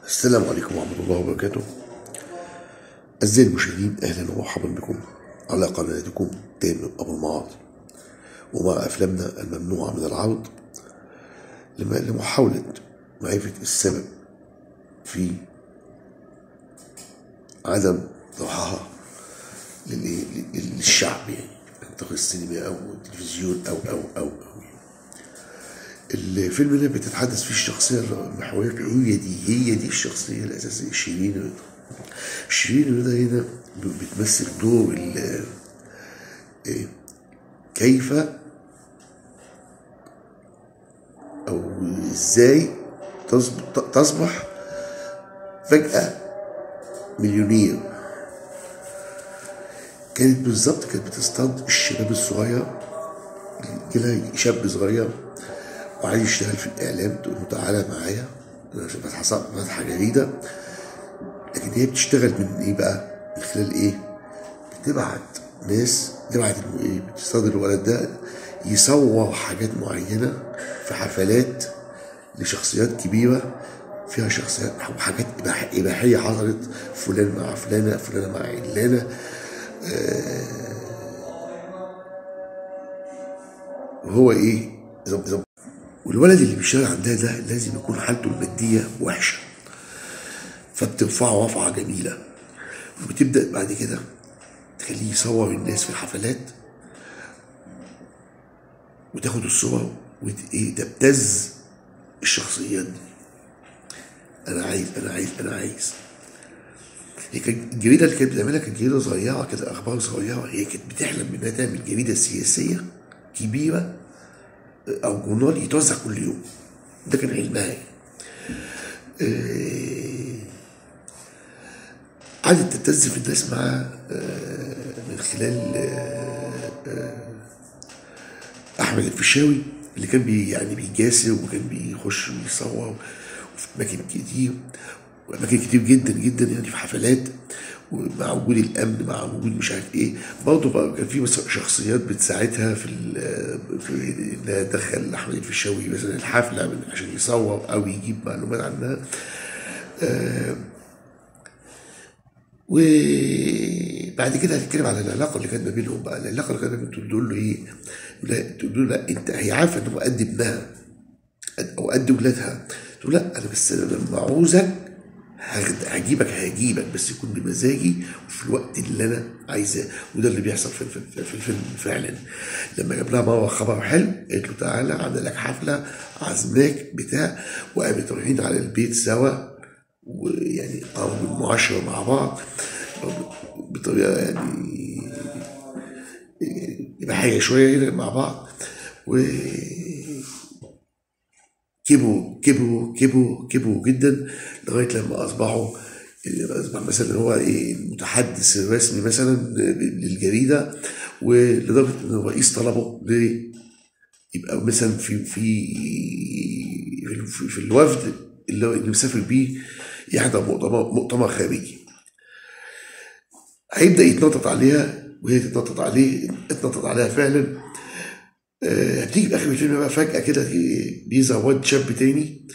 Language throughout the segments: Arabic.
السلام عليكم ورحمة الله وبركاته. أعزائي المشاهدين، أهلا ومرحبا بكم على قناتكم تامر أبو المعاطي، ومع أفلامنا الممنوعة من العرض لمحاولة معرفة السبب في عدم طرحها للشعب، يعني عن طريق السينما أو التلفزيون أو الفيلم ده بتتحدث فيه الشخصية المحورية، هي دي الشخصية الأساسية، شيرين رضا. شيرين رضا هنا بتمثل دور كيف أو إزاي تصبح فجأة مليونير. كانت بتصطاد الشباب الصغير، جالها شاب صغير وعايز يشتغل في الإعلام، تقول له تعالى معايا عشان فاتحة جديدة. لكن هي بتشتغل من إيه بقى؟ من خلال إيه؟ بتبعت ناس، بتصطاد الولد ده يصور حاجات معينة في حفلات لشخصيات كبيرة، فيها شخصيات أو حاجات إباحية حصلت، فلان مع فلانة، فلانة مع علانة. وهو إيه؟ والولد اللي بيشتغل عندها ده لازم يكون حالته المادية وحشة، فبترفعه رفعة جميلة، وبتبدأ بعد كده تخليه يصور الناس في الحفلات وتاخد الصور وتبتز الشخصيات دي. أنا عايز. هي كانت الجريدة اللي كانت بتعملها كانت جريدة صغيرة كده، أخبار صغيرة. هي كانت بتحلم إنها تعمل جريدة سياسية كبيرة أو جورنال يتوزع كل يوم، ده كان حلمها. قعدت تبتز في الناس مع من خلال أحمد الفيشاوي اللي كان بيجاسر، وكان بيخش ويصور في أماكن كتير جدا جدا، يعني في حفلات، ومع وجود الامن، مع وجود مش عارف ايه. برضه بقى كان في شخصيات بتساعدها في انها تدخل احمد الفيشاوي مثلا الحفله عشان يصور او يجيب معلومات عنها. وبعد كده هنتكلم على العلاقه اللي كانت ما بينهم بقى. العلاقه اللي كانت ما بينهم تقول له ايه؟ تقول له لا، انت هي عارفه ان هو قد ابنها او قد ولادها، تقول لا، انا بس لما عاوزك هجيبك بس يكون بمزاجي وفي الوقت اللي انا عايزاه. وده اللي بيحصل في الفيلم فعلا. لما جاب لها مره خبر حلو، قالت له تعالى عامله لك حفله، عازماك بتاع، وقامت رايحين على البيت سوا، ويعني قاموا بالمعاشره مع بعض بطريقه يعني إباحية شويه مع بعض. و كبروا جدا لغايه لما اصبح مثلا هو المتحدث الرسمي مثلا للجريده، ولدرجه ان الرئيس طلبه يبقى مثلا في الوفد اللي مسافر بيه يحضر مؤتمر خارجي. هيبدا يتنطط عليها وهي تتنطط عليه، اتنطط عليها فعلا. هتيجي في اخر الفيلم بقى فجاه كده بيظهر واد شاب تاني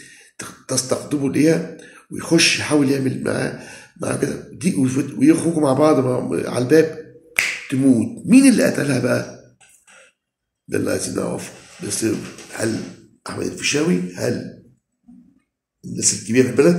تستقطبه ليها، ويخش يحاول يعمل معاه كده ويخرجوا مع بعض على الباب، تموت. مين اللي قتلها بقى؟ ده اللي عايزين نعرفه. بس هل احمد الفيشاوي؟ هل الناس الكبيره في البلد؟